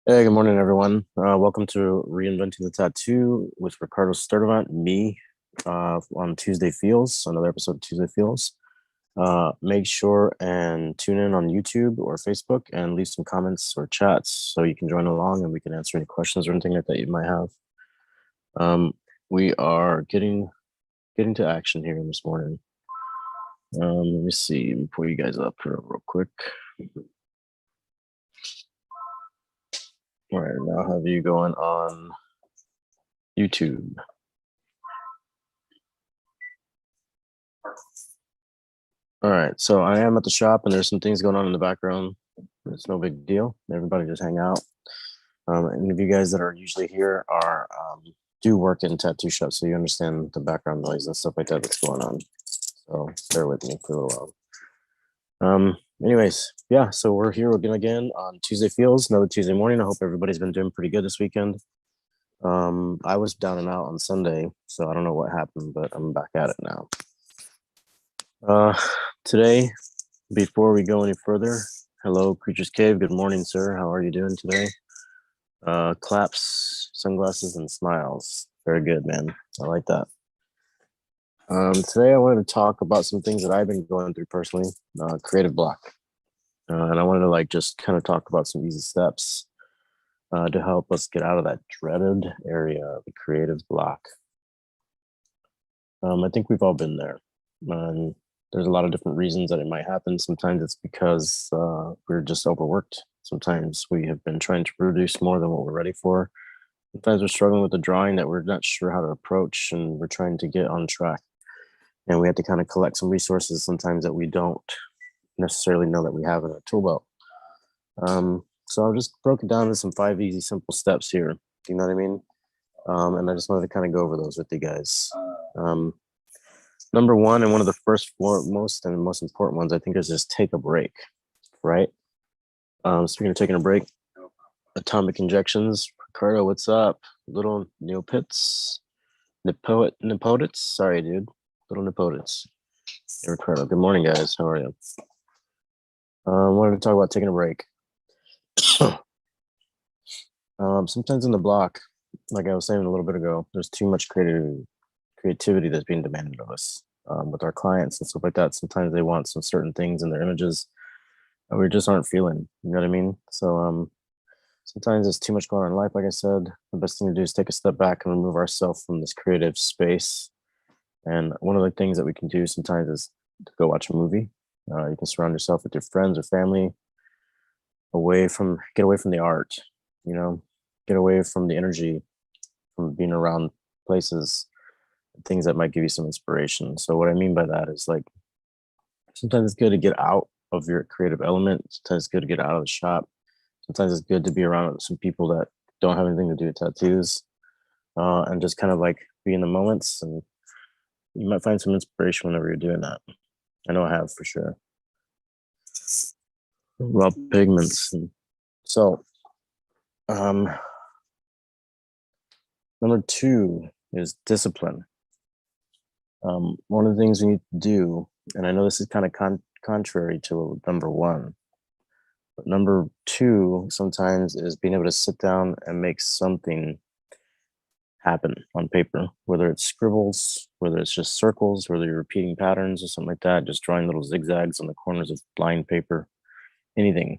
Hey, good morning, everyone. Welcome to Reinventing the Tattoo with Ricardo Sturdivant, me, on Tuesday Feels, another episode of Tuesday Feels. Make sure and tune in on YouTube or Facebook and leave some comments or chats so you can join along and we can answer any questions or anything like that you might have. Um, we are getting to action here this morning. Let me see, let me pull you guys up here real quick. All right, now have you going on YouTube. All right, so I am at the shop and there's some things going on in the background. It's no big deal. Everybody just hang out. Any of you guys that are usually here are do work in tattoo shops, so you understand the background noise and stuff like that that's going on. So bear with me for a little while. Anyways, yeah, so we're here again on Tuesday Feels, another Tuesday morning. I hope everybody's been doing pretty good this weekend. I was down and out on Sunday, so I don't know what happened, but I'm back at it now. Today, before we go any further, hello, Creatures Cave. Good morning, sir. How are you doing today? Claps, sunglasses, and smiles. Very good, man. I like that. Today, I wanted to talk about some things that I've been going through personally, creative block. And I wanted to just kind of talk about some easy steps to help us get out of that dreaded area, the creative block. I think we've all been there. And there's a lot of different reasons that it might happen. Sometimes it's because we're just overworked. Sometimes we have been trying to produce more than what we're ready for. Sometimes we're struggling with a drawing that we're not sure how to approach and we're trying to get on track. And we have to kind of collect some resources sometimes that we don't necessarily know that we have in our tool belt. So I've just broken down into some 5 easy, simple steps here. You know what I mean? And I just wanted to kind of go over those with you guys. Number one, and one of the first foremost and most important ones, I think, is just take a break, right? Speaking of taking a break, atomic injections. Ricardo, what's up? Little neopits, nepotits. Sorry, dude. Little nepotits. Hey, Ricardo. Good morning, guys. How are you? I wanted to talk about taking a break. Sometimes in the block, like I was saying a little bit ago, there's too much creativity that's being demanded of us with our clients and stuff like that. Sometimes they want some certain things in their images that we just aren't feeling. You know what I mean? So sometimes there's too much going on in life. Like I said, the best thing to do is take a step back and remove ourselves from this creative space. And one of the things that we can do sometimes is to go watch a movie. You can surround yourself with your friends or family, get away from the art, get away from the energy, from being around places, things that might give you some inspiration. So what I mean by that is sometimes it's good to get out of your creative element. Sometimes it's good to get out of the shop. Sometimes it's good to be around some people that don't have anything to do with tattoos, and just kind of be in the moments. And you might find some inspiration whenever you're doing that. I know I have for sure. Raw pigments. So, number 2 is discipline. One of the things we need to do, and I know this is kind of contrary to number 1, but number 2 sometimes is being able to sit down and make something happen on paper, whether it's scribbles, whether it's just circles, whether you're repeating patterns or something like that, just drawing little zigzags on the corners of blind paper, anything.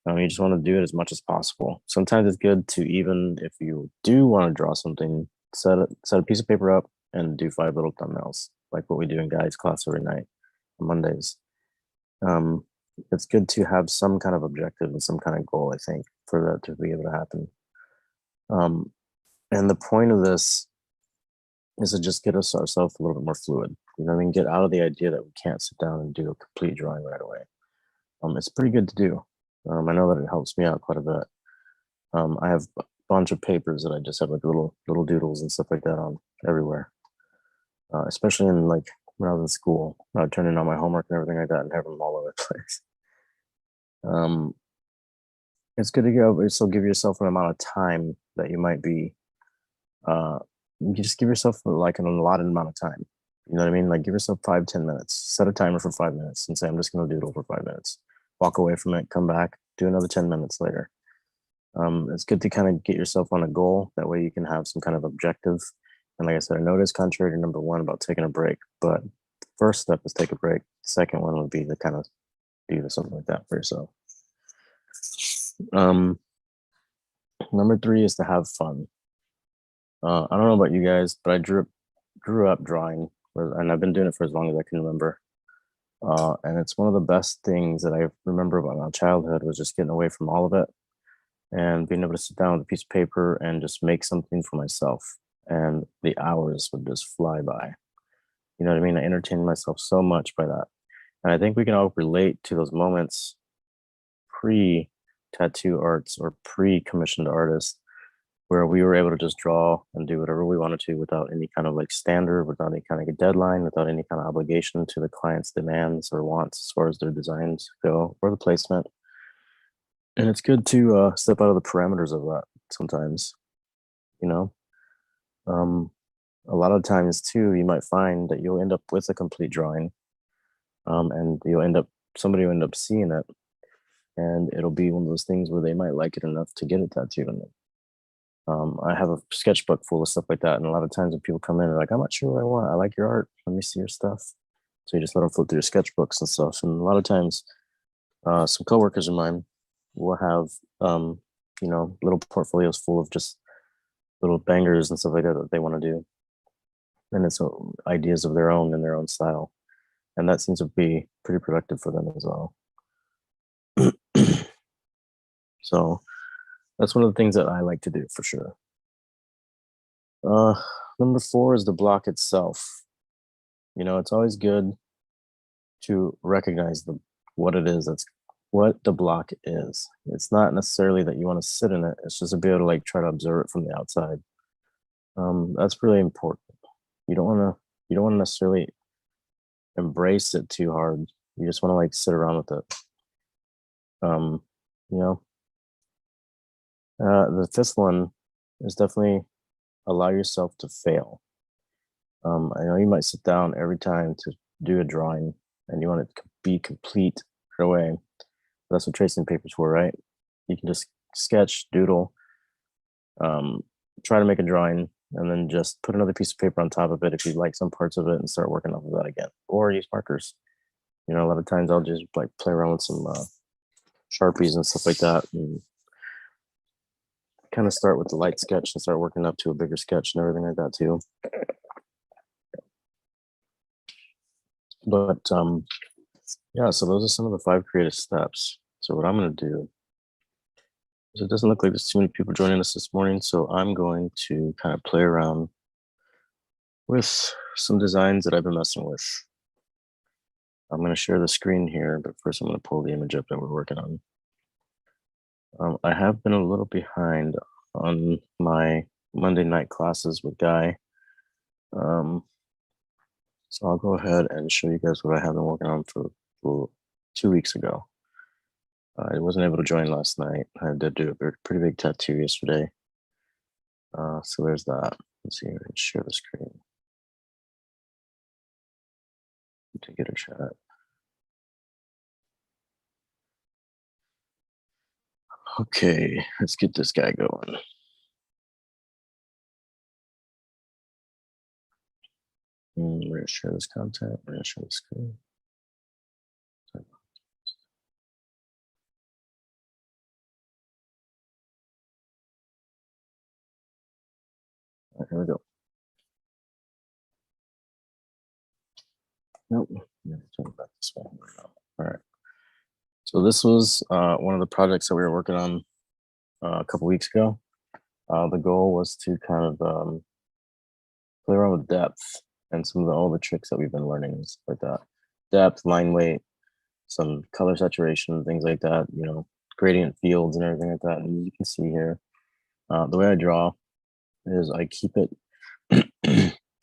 You just want to do it as much as possible. Sometimes it's good to, even if you do want to draw something, set a piece of paper up and do 5 little thumbnails, like what we do in guides class every night on Mondays. It's good to have some kind of objective and some kind of goal, I think, for that to be able to happen. And the point of this is to just get ourselves a little bit more fluid. You know what I mean? Get out of the idea that we can't sit down and do a complete drawing right away. It's pretty good to do. I know that it helps me out quite a bit. I have a bunch of papers that I just have little doodles and stuff like that on everywhere. Especially in when I was in school, I would turn in all my homework and everything like that and have them all over the place. It's good to go. So give yourself an amount of time that you might be. You just give yourself an allotted amount of time. You know what I mean? Give yourself 5-10 minutes. Set a timer for 5 minutes and say, I'm just going to doodle for 5 minutes. Walk away from it, come back, do another 10 minutes later. It's good to kind of get yourself on a goal. That way you can have some kind of objective. And like I said, I know it is contrary to number one about taking a break, but first step is take a break. Second one would be to kind of do something like that for yourself. Number three is to have fun. I don't know about you guys, but I grew up drawing, and I've been doing it for as long as I can remember. And it's one of the best things that I remember about my childhood was just getting away from all of it and being able to sit down with a piece of paper and just make something for myself. And the hours would just fly by. You know what I mean? I entertained myself so much by that. And I think we can all relate to those moments pre tattoo arts or pre commissioned artists where we were able to just draw and do whatever we wanted to without any kind of like standard, without any kind of a deadline, without any kind of obligation to the client's demands or wants as far as their designs go or the placement. And it's good to step out of the parameters of that sometimes, you know. Um, a lot of times too, you might find that you'll end up with a complete drawing, and somebody will end up seeing it, and it'll be one of those things where they might like it enough to get it tattooed on them. I have a sketchbook full of stuff like that, and a lot of times when people come in, they're like, "I'm not sure what I want. I like your art. Let me see your stuff." So you just let them flip through your sketchbooks and stuff. And a lot of times, some coworkers of mine will have, little portfolios full of just little bangers and stuff like that that they want to do, and it's ideas of their own in their own style, and that seems to be pretty productive for them as well. So that's one of the things that I like to do for sure. Uh, Number four is the block itself. It's always good to recognize what it is that's what the block is. It's not necessarily that you want to sit in it. It's just to be able to like try to observe it from the outside. That's really important. You don't want to necessarily embrace it too hard. You just want to like sit around with it. Um, you know, the fifth one is definitely allow yourself to fail. I know you might sit down every time to do a drawing and you want it to be complete right away. That's what tracing paper's for, right? You can just sketch, doodle, um, try to make a drawing, and then just put another piece of paper on top of it if you like some parts of it and start working off of that again. Or use markers. A lot of times I'll just like play around with some Sharpies and stuff like that and kind of start with the light sketch and start working up to a bigger sketch and everything like that too. But yeah, so those are some of the 5 creative steps. So what I'm going to do is it doesn't look like there's too many people joining us this morning, so I'm going to kind of play around with some designs that I've been messing with. I'm going to share the screen here, but first I'm going to pull the image up that we're working on. I have been a little behind on my Monday night classes with Guy. So I'll go ahead and show you guys what I have been working on for 2 weeks ago. I wasn't able to join last night. I did do a pretty big tattoo yesterday. So there's that. Let's see here, share the screen to get a chat. Okay, let's get this guy going. We're gonna share this content. We're gonna share the screen. All right, here we go. Nope. Turn it back this way. All right. So this was one of the projects that we were working on a couple weeks ago. The goal was to kind of play around with depth and some of all the tricks that we've been learning and stuff like that. Depth, line weight, some color saturation, things like that, gradient fields and everything like that. And you can see here, the way I draw is I keep it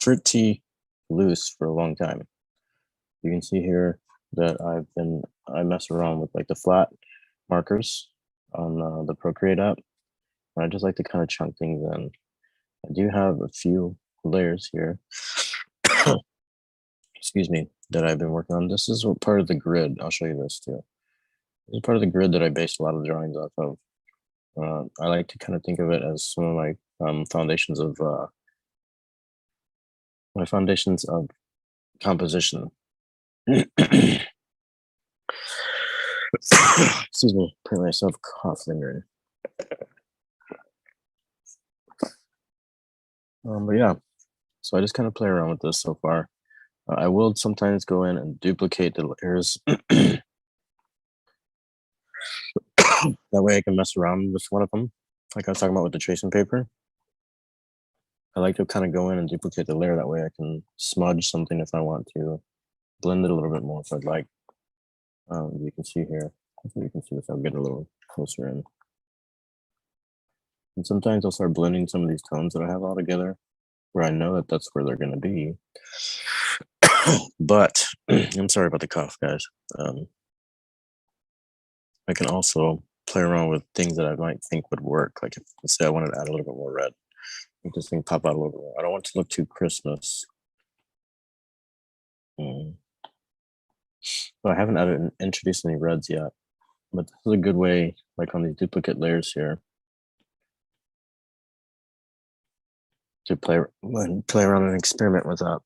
pretty loose for a long time. You can see here that I mess around with like the flat markers on the Procreate app. I just like to kind of chunk things in. I do have a few layers here, excuse me, that I've been working on. This is part of the grid. I'll show you this too. This is part of the grid that I based a lot of the drawings off of. I like to kind of think of it as some of my foundations of composition. Excuse me, apparently I still have cough lingering. But yeah, so I just kind of play around with this so far. I will sometimes go in and duplicate the layers. That way I can mess around with one of them. Like I was talking about with the tracing paper. I like to kind of go in and duplicate the layer. That way I can smudge something if I want to, blend it a little bit more if I'd like. You can see here. Hopefully you can see this. I'll get a little closer in. And sometimes I'll start blending some of these tones that I have all together where I know that that's where they're going to be. But I'm sorry about the cough, guys. I can also play around with things that I might think would work. Like if, let's say I wanted to add a little bit more red, make this thing pop out a little bit more. I don't want it to look too Christmas. So I haven't introduced any reds yet, but this is a good way, like on these duplicate layers here, to play around and experiment with that.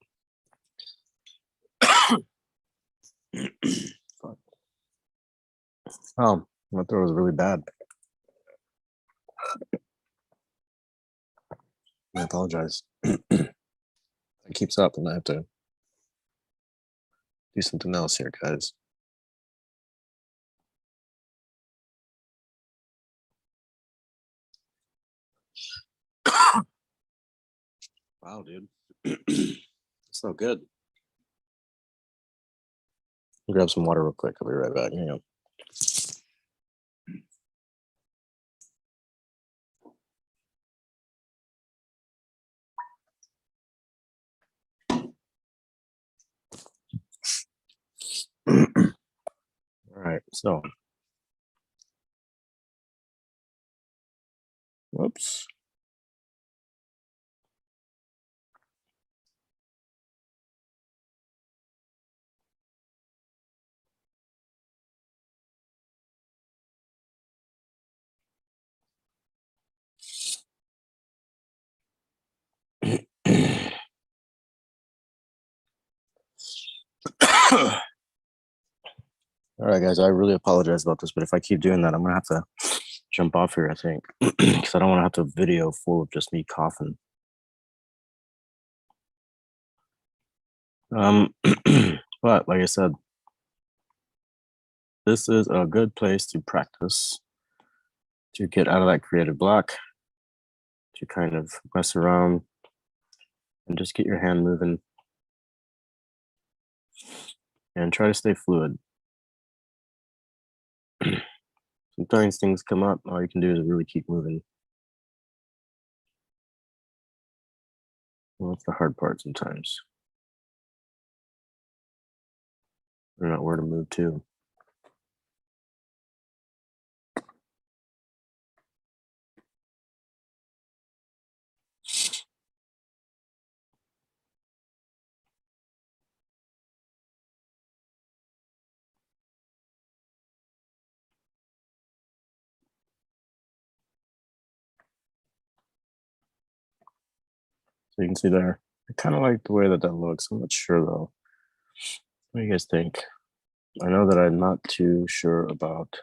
Oh, my throat was really bad. I apologize. It keeps up, and I have to do something else here, guys. Wow, dude. It's so good. I'll grab some water real quick. I'll be right back. Hang on. All right, so whoops. All right, guys, I really apologize about this, but if I keep doing that, I'm gonna have to jump off here, I think, because I don't want to have to video full of just me coughing. But like I said, this is a good place to practice, to get out of that creative block, to kind of mess around and just get your hand moving and try to stay fluid. Sometimes things come up, all you can do is really keep moving. Well, that's the hard part sometimes. Figuring out where to move to. So you can see there, I kind of like the way that that looks. I'm not sure though. What do you guys think? I know that I'm not too sure about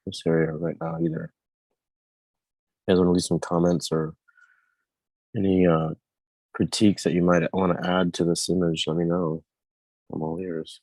this area right now either. You guys want to leave some comments or any critiques that you might want to add to this image? Let me know. I'm all ears.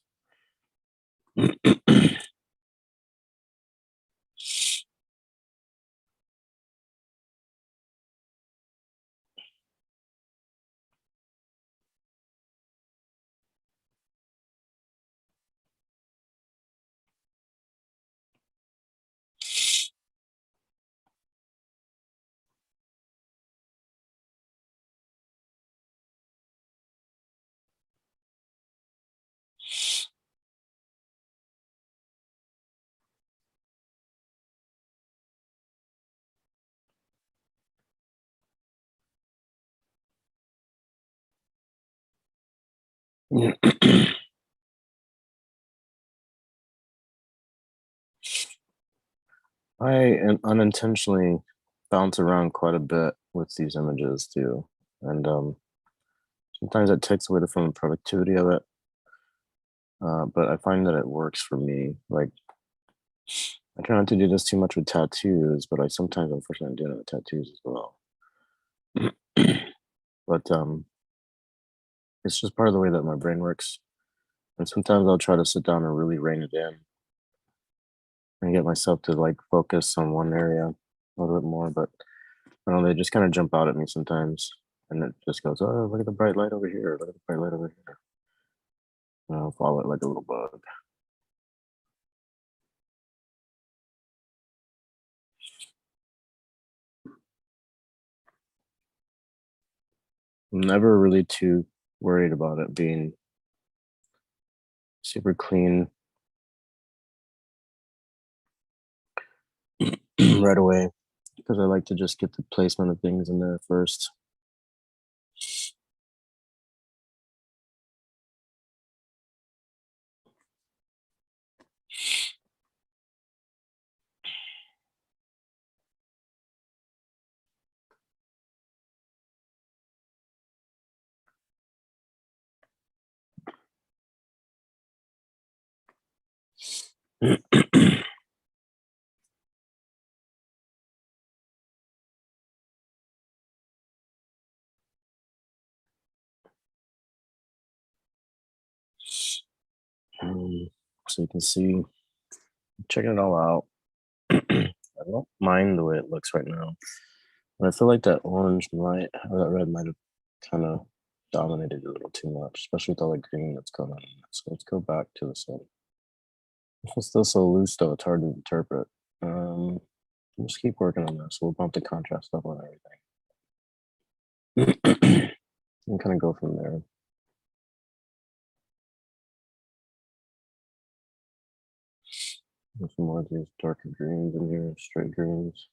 unintentionally bounce around quite a bit with these images too, and sometimes it takes away from the productivity of it. But I find that it works for me. Like I try not to do this too much with tattoos, but I sometimes unfortunately do it with tattoos as well. But it's just part of the way that my brain works. And sometimes I'll try to sit down and really rein it in and get myself to like focus on one area a little bit more. But I don't know, they just kind of jump out at me sometimes. And it just goes, oh, look at the bright light over here. Look at the bright light over here. And I'll follow it like a little bug. I'm never really too worried about it being super clean right away because I like to just get the placement of things in there first. So you can see, checking it all out. I don't mind the way it looks right now. But I feel like that orange might, or that red might have kind of dominated a little too much, especially with all the green that's going on. So let's go back to the sun. It's still so loose though, it's hard to interpret. We'll just keep working on this. We'll bump the contrast up on everything. And kind of go from there. There's some more of these darker greens in here, straight greens.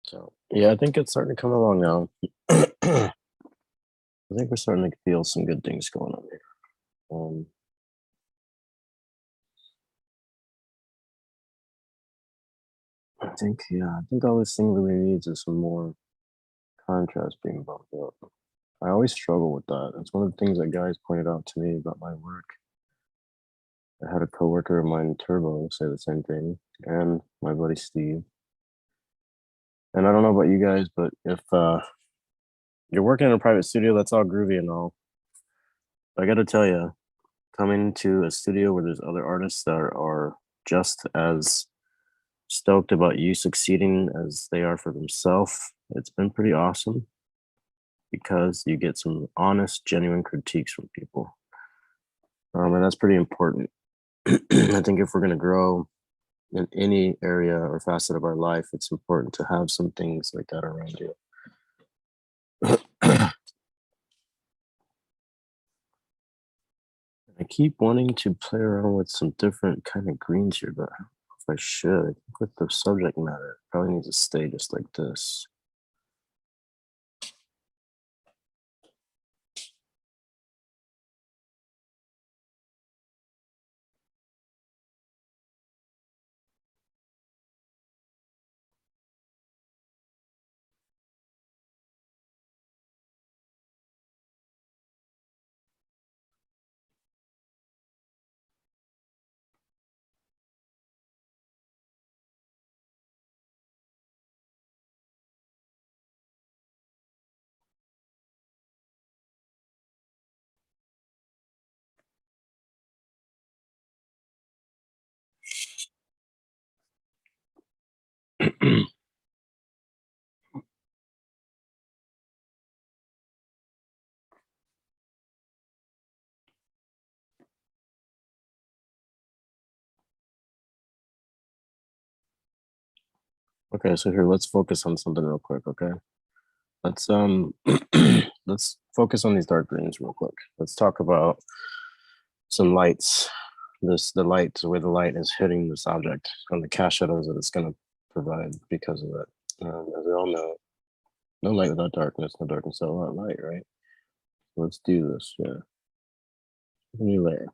So yeah, I think it's starting to come along now. I think we're starting to feel some good things going on here. I think all this thing really needs is some more contrast being bumped up. I always struggle with that. It's one of the things that guys pointed out to me about my work. I had a coworker of mine, Turbo, say the same thing, and my buddy Steve. And I don't know about you guys, but if you're working in a private studio, that's all groovy and all. I got to tell you, coming to a studio where there's other artists that are just as stoked about you succeeding as they are for themselves, it's been pretty awesome because you get some honest, genuine critiques from people. And that's pretty important. I think if we're going to grow in any area or facet of our life, it's important to have some things like that around you. I keep wanting to play around with some different kind of greens here, but I don't know if I should. I think with the subject matter, it probably needs to stay just like this. Okay, so here let's focus on something real quick, okay? Let's let's focus on these dark greens real quick. Let's talk about some lights. The light, the way the light is hitting this object and the cast shadows that it's gonna provide because of it. As we all know, no light without darkness, no darkness without light, right? Let's do this, yeah. New layer.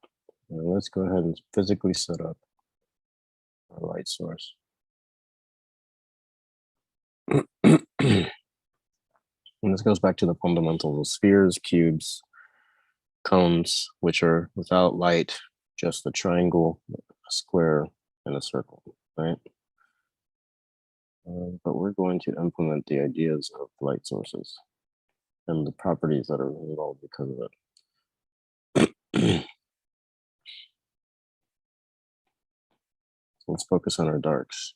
And let's go ahead and physically set up our light source. And this goes back to the fundamentals of spheres, cubes, cones, which are without light, just a triangle, a square, and a circle, right? But we're going to implement the ideas of light sources and the properties that are involved because of it. Let's focus on our darks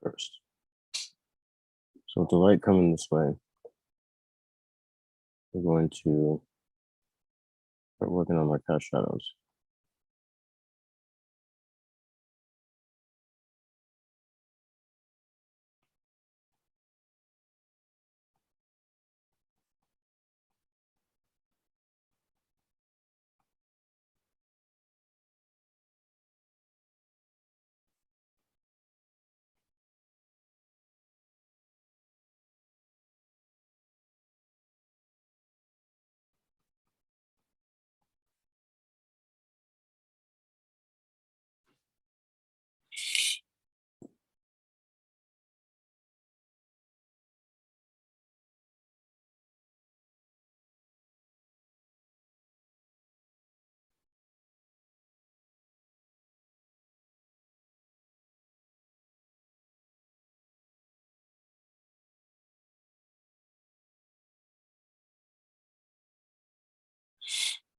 first. So with the light coming this way, we're going to start working on our cast shadows.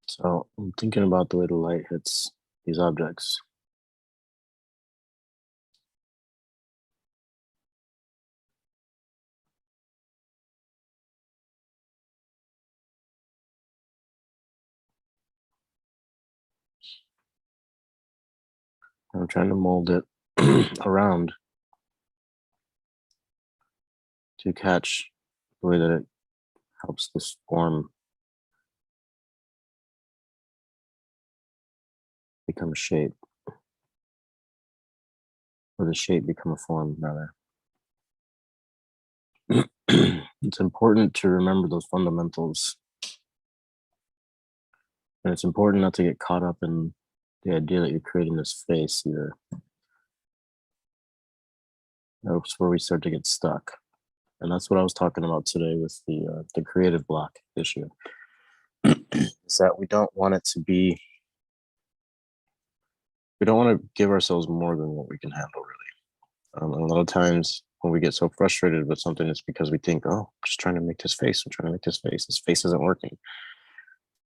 So I'm thinking about the way the light hits these objects. I'm trying to mold it around to catch the way that it helps this form become a shape, or the shape become a form, rather. It's important to remember those fundamentals. And it's important not to get caught up in the idea that you're creating this face either. That's where we start to get stuck. And that's what I was talking about today with the creative block issue. Is that we don't want it to be, we don't want to give ourselves more than what we can handle, really. A lot of times when we get so frustrated with something, it's because we think, oh, I'm just trying to make this face. I'm trying to make this face. This face isn't working.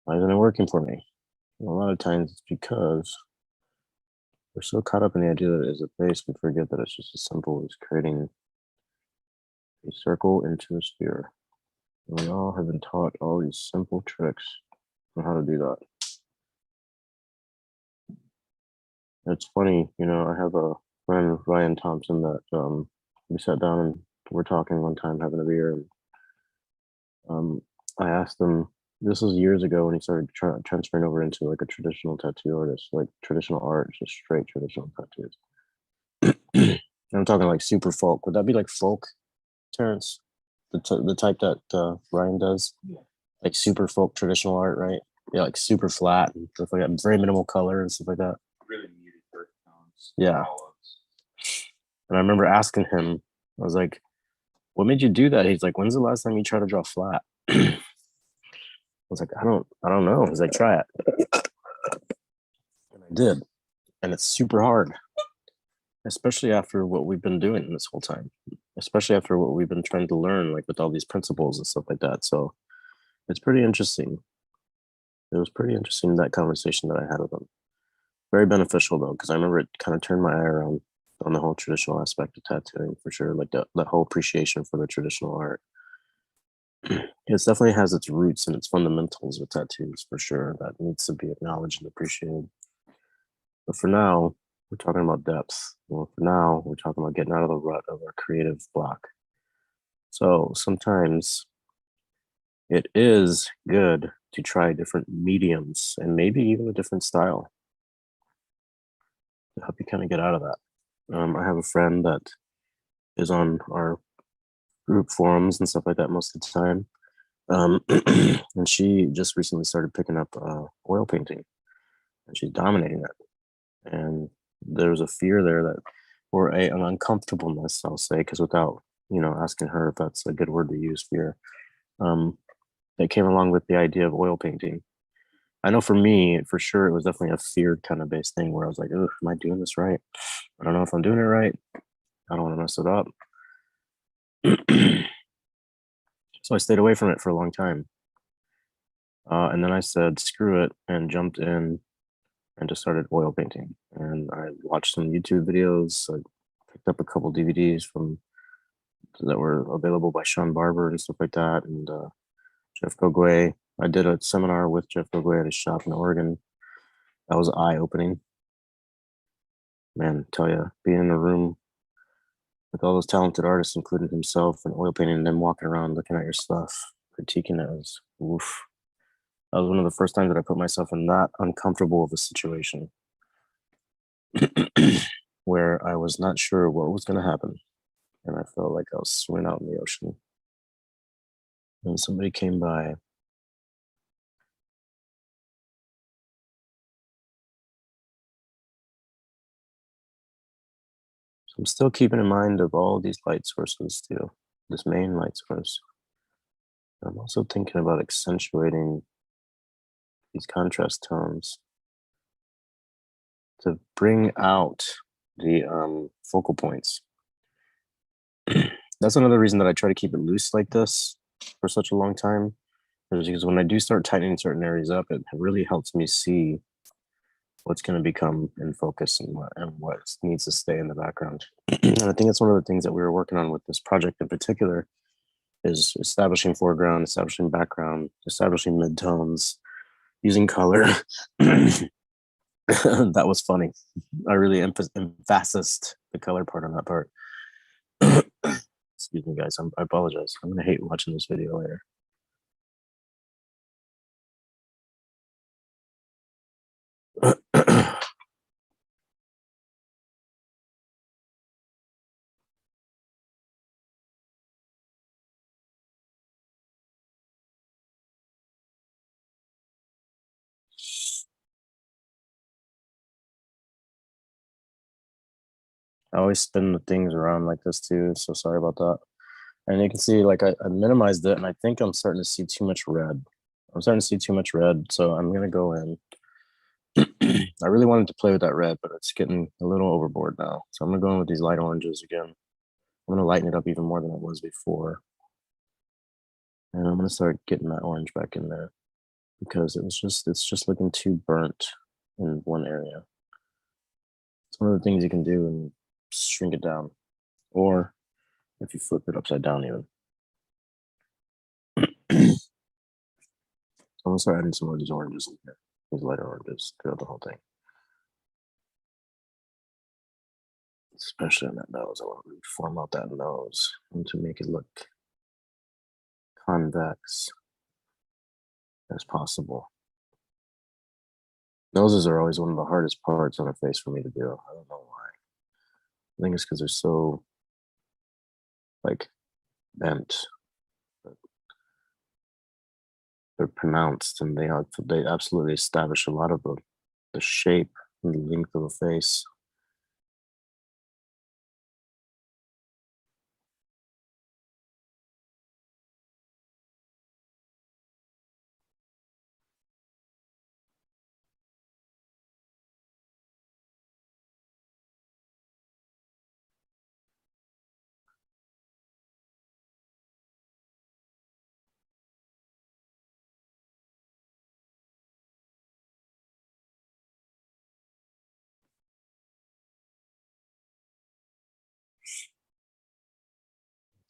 Why isn't it working for me? And a lot of times it's because we're so caught up in the idea that it is a face, we forget that it's just as simple as creating a circle into a sphere. And we all have been taught all these simple tricks on how to do that. It's funny, you know, I have a friend, Ryan Thompson, that we sat down and we're talking one time, having a beer, and I asked him, this was years ago when he started transferring over into like a traditional tattoo artist, like traditional art, just straight traditional tattoos. I'm talking like super folk. Would that be like folk, Terrence? The type that Ryan does, like super folk traditional art, right? Yeah, like super flat and stuff like that, very minimal color and stuff like that. Really muted earth tones. Yeah. And I remember asking him, I was like, "What made you do that?" He's like, "When's the last time you tried to draw flat?" I was like, I don't know." He's like, "Try it," and I did, and it's super hard, especially after what we've been doing this whole time, especially after what we've been trying to learn, like with all these principles and stuff like that. So it's pretty interesting. It was pretty interesting, that conversation that I had with him. Very beneficial though, because I remember it kind of turned my eye around on the whole traditional aspect of tattooing for sure. Like the whole appreciation for the traditional art. It definitely has its roots and its fundamentals with tattoos for sure that needs to be acknowledged and appreciated. But for now, we're talking about depth. Well, for now, we're talking about getting out of the rut of our creative block. So sometimes it is good to try different mediums and maybe even a different style to help you kind of get out of that. I have a friend that is on our group forums and stuff like that most of the time. And she just recently started picking up oil painting and she's dominating it. And there's a fear there that, or an uncomfortableness, I'll say, because without, asking her if that's a good word to use, fear, um, that came along with the idea of oil painting. I know for me, for sure, it was definitely a fear kind of based thing where I was like, "Ugh, am I doing this right? I don't know if I'm doing it right. I don't want to mess it up." So I stayed away from it for a long time. And then I said, screw it, and jumped in and just started oil painting. And I watched some YouTube videos. I picked up a couple DVDs from that were available by Sean Barber and stuff like that, and Jeff Gogwe. I did a seminar with Jeff Gogwe at his shop in Oregon. That was eye opening. Man, tell you, being in a room with all those talented artists, including himself, and oil painting, and then walking around looking at your stuff, critiquing it was oof. That was one of the first times that I put myself in that uncomfortable of a situation where I was not sure what was going to happen. And I felt like I was swimming out in the ocean. And somebody came by. So I'm still keeping in mind of all these light sources too, this main light source. I'm also thinking about accentuating these contrast tones to bring out the focal points. That's another reason that I try to keep it loose like this for such a long time, is because when I do start tightening certain areas up, it really helps me see what's going to become in focus and what needs to stay in the background. And I think that's one of the things that we were working on with this project in particular is establishing foreground, establishing background, establishing midtones, using color. That was funny. I really emphasized the color part on that part. Excuse me, guys. I apologize. I'm gonna hate watching this video later. I always spin the things around like this too, so sorry about that. And you can see, like, I minimized it, and I think I'm starting to see too much red. I'm starting to see too much red, so I'm gonna go in. I really wanted to play with that red, but it's getting a little overboard now. So I'm gonna go in with these light oranges again. I'm gonna lighten it up even more than it was before. And I'm gonna start getting that orange back in there because it's just looking too burnt in one area. It's one of the things you can do and shrink it down. Or if you flip it upside down even. I'm gonna start adding some more of these oranges in here. These lighter oranges throughout the whole thing. Especially on that nose. I want to form out that nose and to make it look convex as possible. Noses are always one of the hardest parts on a face for me to do. I don't know why. I think it's because they're so like bent. But they're pronounced and they absolutely establish a lot of the shape and the length of the face.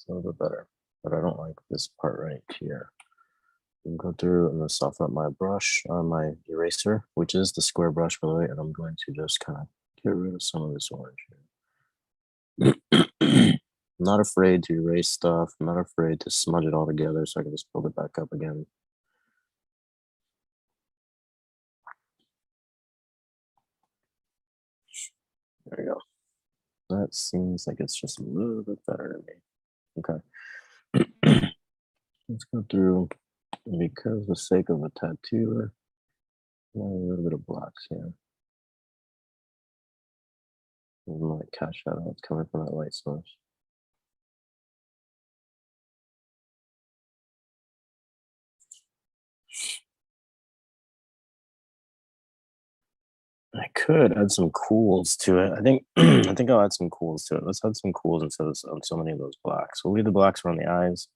a little bit better, but I don't like this part right here. I'm going to go through, I'm going to soften up my brush on my eraser, which is the square brush, by the way, and I'm going to just kind of get rid of some of this orange here. I'm not afraid to erase stuff. I'm not afraid to smudge it all together so I can just build it back up again. There you go. That seems like it's just a little bit better to me. Okay. Let's go through, because the sake of a tattooer, a little bit of blacks here. I might catch that out coming from that light source. I could add some cools to it. I think I think I'll add some cools to it. Let's add some cools instead of so many of those blacks. We'll leave the blacks around the eyes.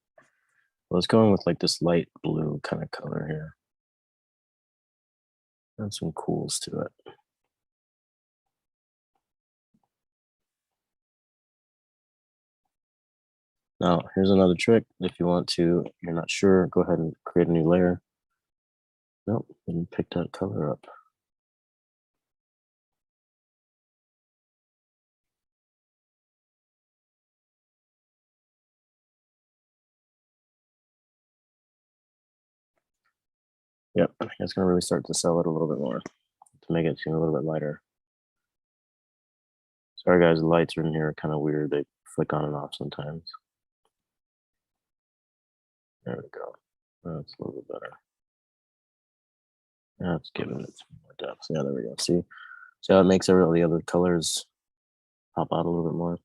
Let's go in with like this light blue kind of color here. Add some cools to it. Now, here's another trick. If you want to, you're not sure, go ahead and create a new layer. Nope, didn't pick that color up. Yep, I think it's gonna really start to sell it a little bit more to make it seem a little bit lighter. Sorry guys, the lights are in here kind of weird. They flick on and off sometimes. There we go. That's a little bit better. That's giving it some more depth. Yeah, there we go. See how it makes all the other colors pop out a little bit more.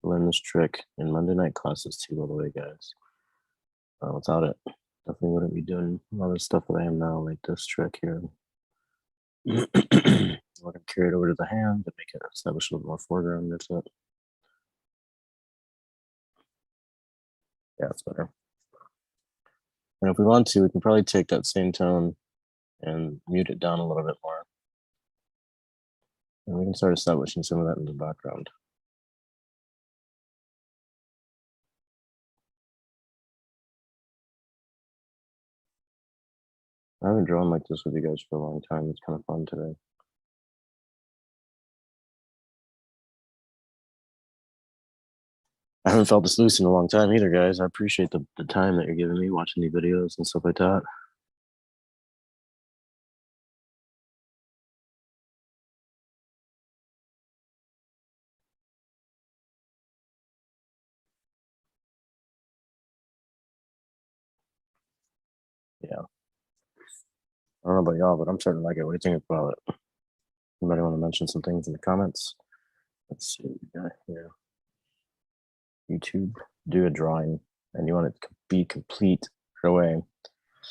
Learn this trick in Monday night classes too, by the way, guys. Without it, definitely wouldn't be doing a lot of stuff that I am now, like this trick here. Let him carry it over to the hand to make it establish a little more foreground. That's it. Yeah, it's better. And if we want to, we can probably take that same tone and mute it down a little bit more. And we can start establishing some of that in the background. I haven't drawn like this with you guys for a long time. It's kind of fun today. I haven't felt this loose in a long time either, guys. I appreciate the time that you're giving me watching the videos and stuff like that. Yeah. I don't know about y'all, but I'm starting to like it. What do you think about it? Anybody want to mention some things in the comments? Let's see what we got here. YouTube, do a drawing, and you want it to be complete right away.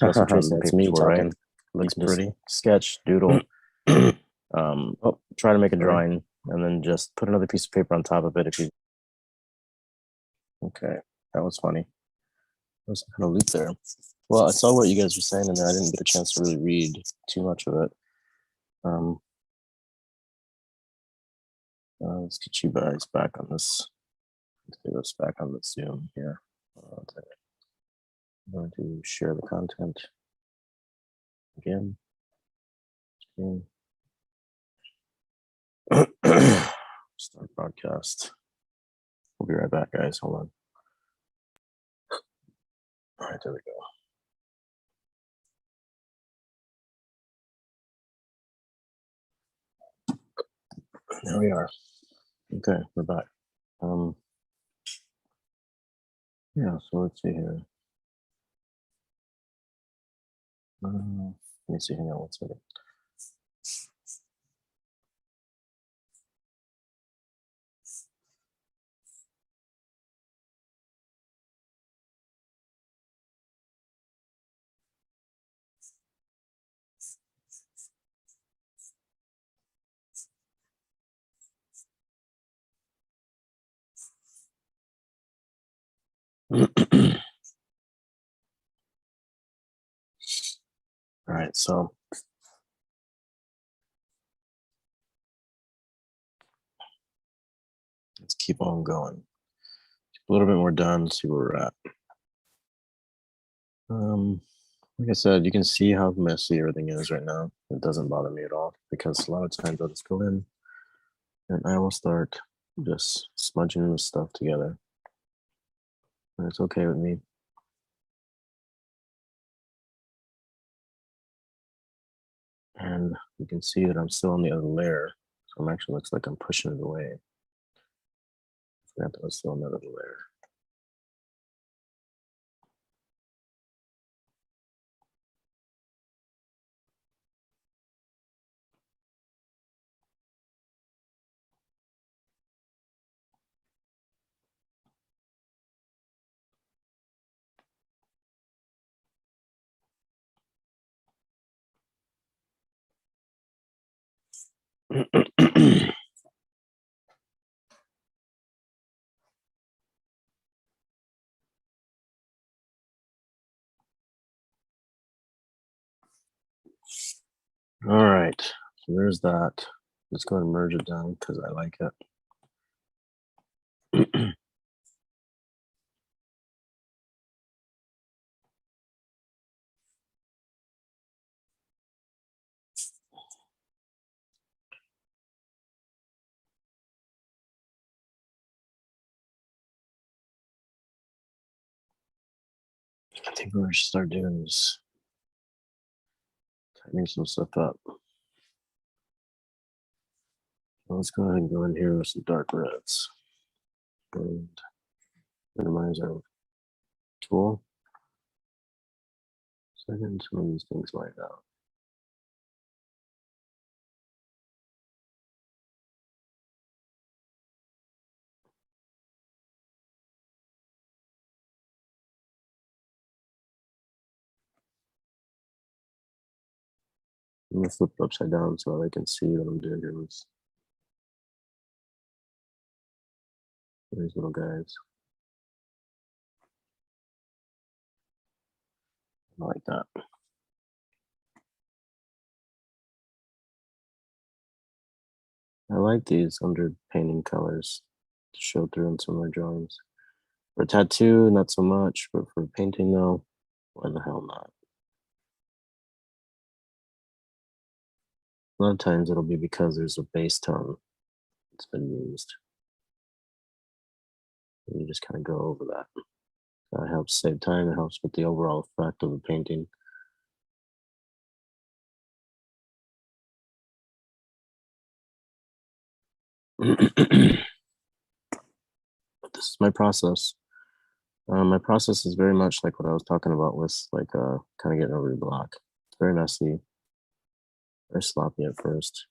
That's me talking. Right? Looks pretty. Sketch, doodle. Try to make a drawing, and then just put another piece of paper on top of it if you. Okay, that was funny. There's some kind of loop there. Well, I saw what you guys were saying in there. I didn't get a chance to really read too much of it. Let's get you guys back on this. Let's get us back on the Zoom here. I'm going to share the content again. Start broadcast. We'll be right back, guys. Hold on. All right, there we go. There we are. Okay, we're back. Yeah, so let's see here. Let me see. Hang on one second. All right, so keep on going. A little bit more done, see where we're at. Like I said, you can see how messy everything is right now. It doesn't bother me at all because a lot of times I'll just go in and I will start just smudging this stuff together. And it's okay with me. And you can see that I'm still on the other layer. So it actually looks like I'm pushing it away. I forgot that I was still on that other layer. All right, so there's that. Let's go ahead and merge it down because I like it. I think we should start doing is tightening some stuff up. So let's go ahead and go in here with some dark reds and minimize our tool. Second, some of these things light out. I'm gonna flip it upside down so I can see what I'm doing here with these little guys. I like that. I like these underpainting colors to show through in some of my drawings. For tattoo, not so much, but for painting, though, why the hell not? A lot of times it'll be because there's a base tone that's been used. And you just kind of go over that. That helps save time. It helps with the overall effect of the painting. This is my process. My process is very much like what I was talking about with like kind of getting over the block. It's very messy, very sloppy at first.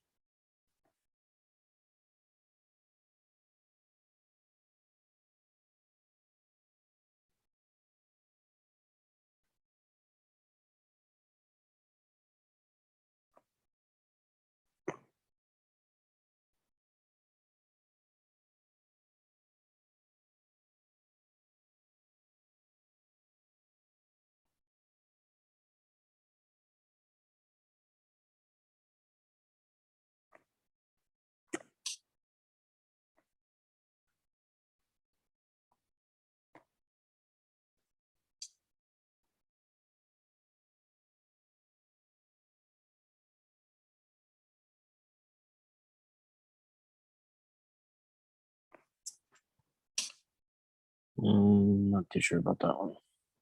Not too sure about that one.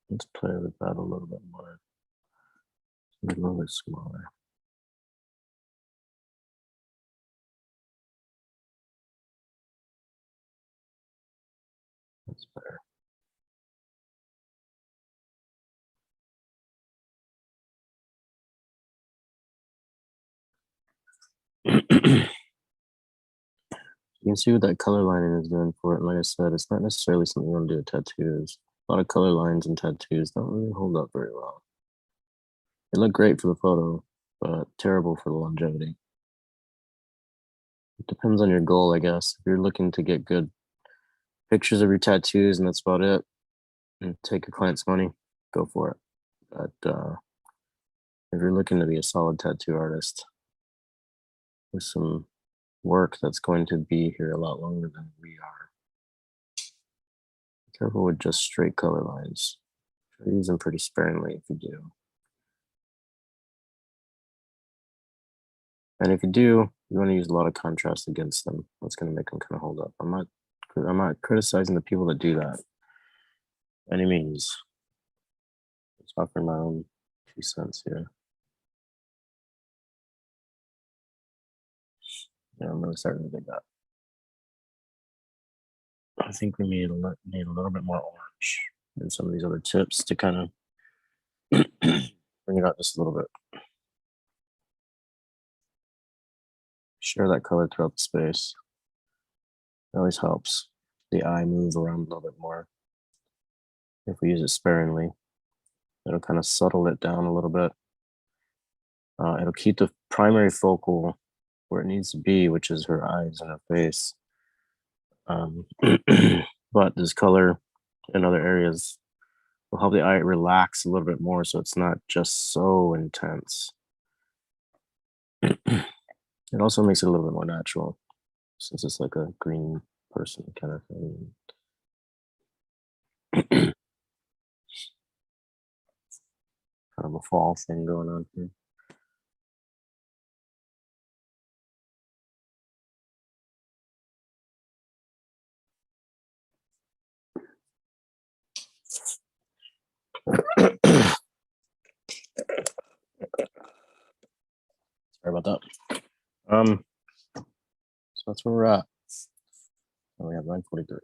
Let's play with that a little bit more. A little bit smaller. That's better. You can see what that color lining is doing for it. And like I said, it's not necessarily something you want to do with tattoos. A lot of color lines and tattoos don't really hold up very well. They look great for the photo, but terrible for the longevity. It depends on your goal, I guess. If you're looking to get good pictures of your tattoos and that's about it, and take your client's money, go for it. But if you're looking to be a solid tattoo artist with some work that's going to be here a lot longer than we are, careful with just straight color lines. Try to use them pretty sparingly if you do. And if you do, you want to use a lot of contrast against them. That's going to make them kind of hold up. I'm not criticizing the people that do that. Any means. Just offering my own 2 cents here. Yeah, I'm really starting to dig that. I think we need a little bit more orange in some of these other tips to kind of bring it out just a little bit. Share that color throughout the space. It always helps the eye move around a little bit more. If we use it sparingly, it'll kind of settle it down a little bit. It'll keep the primary focal where it needs to be, which is her eyes and her face. But this color in other areas will help the eye relax a little bit more so it's not just so intense. It also makes it a little bit more natural since it's like a green person kind of thing. Kind of a fall thing going on here. Sorry about that. So that's where we're at. Oh, we have 9:43.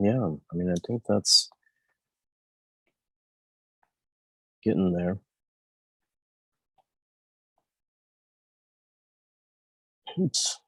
Yeah, I mean, I think that's getting there. Oops.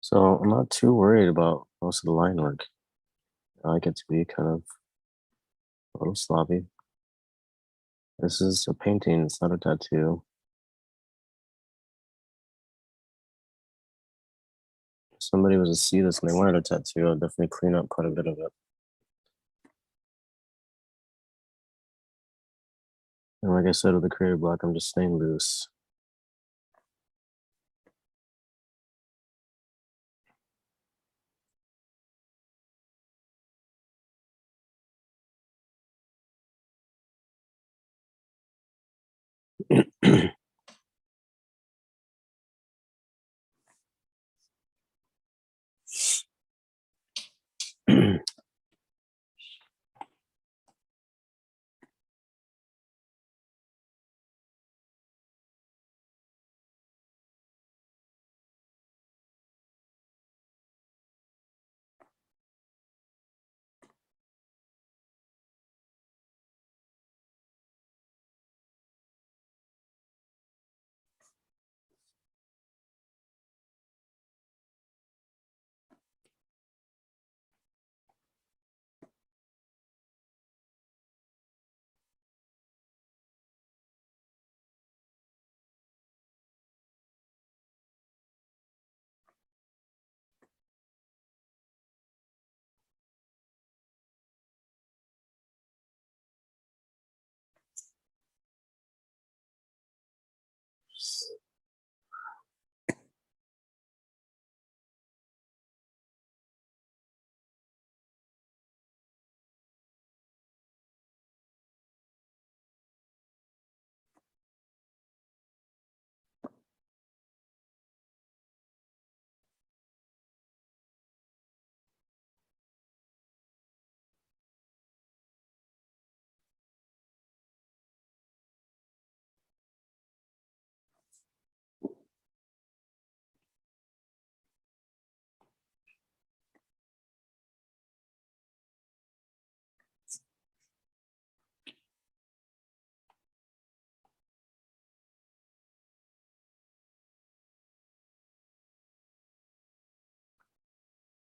So I'm not too worried about most of the line work. I like it to be kind of a little sloppy. This is a painting, it's not a tattoo. If somebody was to see this and they wanted a tattoo, I'd definitely clean up quite a bit of it. And like I said, with the creative block, I'm just staying loose.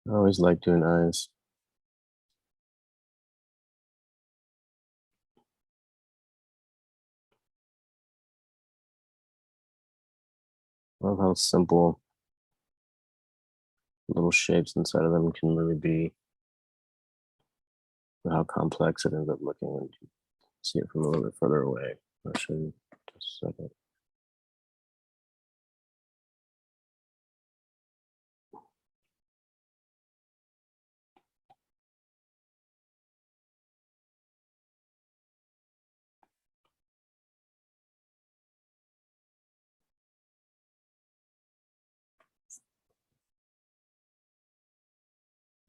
I always like doing eyes. Love how simple little shapes inside of them can really be, and how complex it ends up looking when you see it from a little bit further away. I'll show you just a second.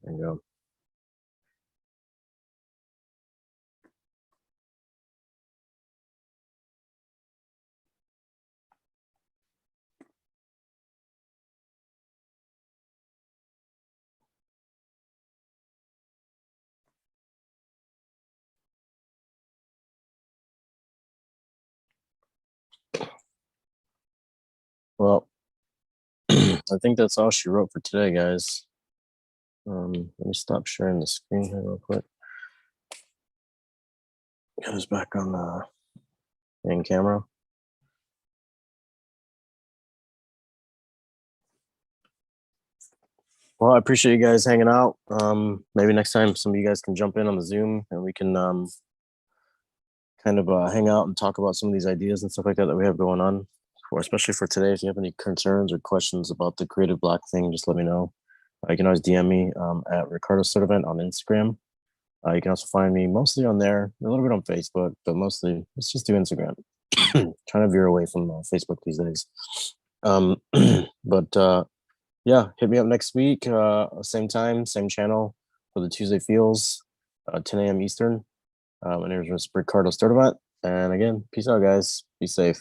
There you go. Well, I think that's all she wrote for today, guys. Let me stop sharing the screen here real quick. Get us back on the main camera. Well, I appreciate you guys hanging out. Maybe next time some of you guys can jump in on the Zoom and we can kind of hang out and talk about some of these ideas and stuff like that we have going on. Or especially for today, if you have any concerns or questions about the creative block thing, just let me know. You can always DM me at Ricardo Sturdivant on Instagram. You can also find me mostly on there, a little bit on Facebook, but mostly let's just do Instagram. Trying to veer away from Facebook these days. But yeah, hit me up next week, same time, same channel for the Tuesday Feels, 10 a.m. Eastern. My name is Ricardo Sturdivant. And again, peace out, guys. Be safe.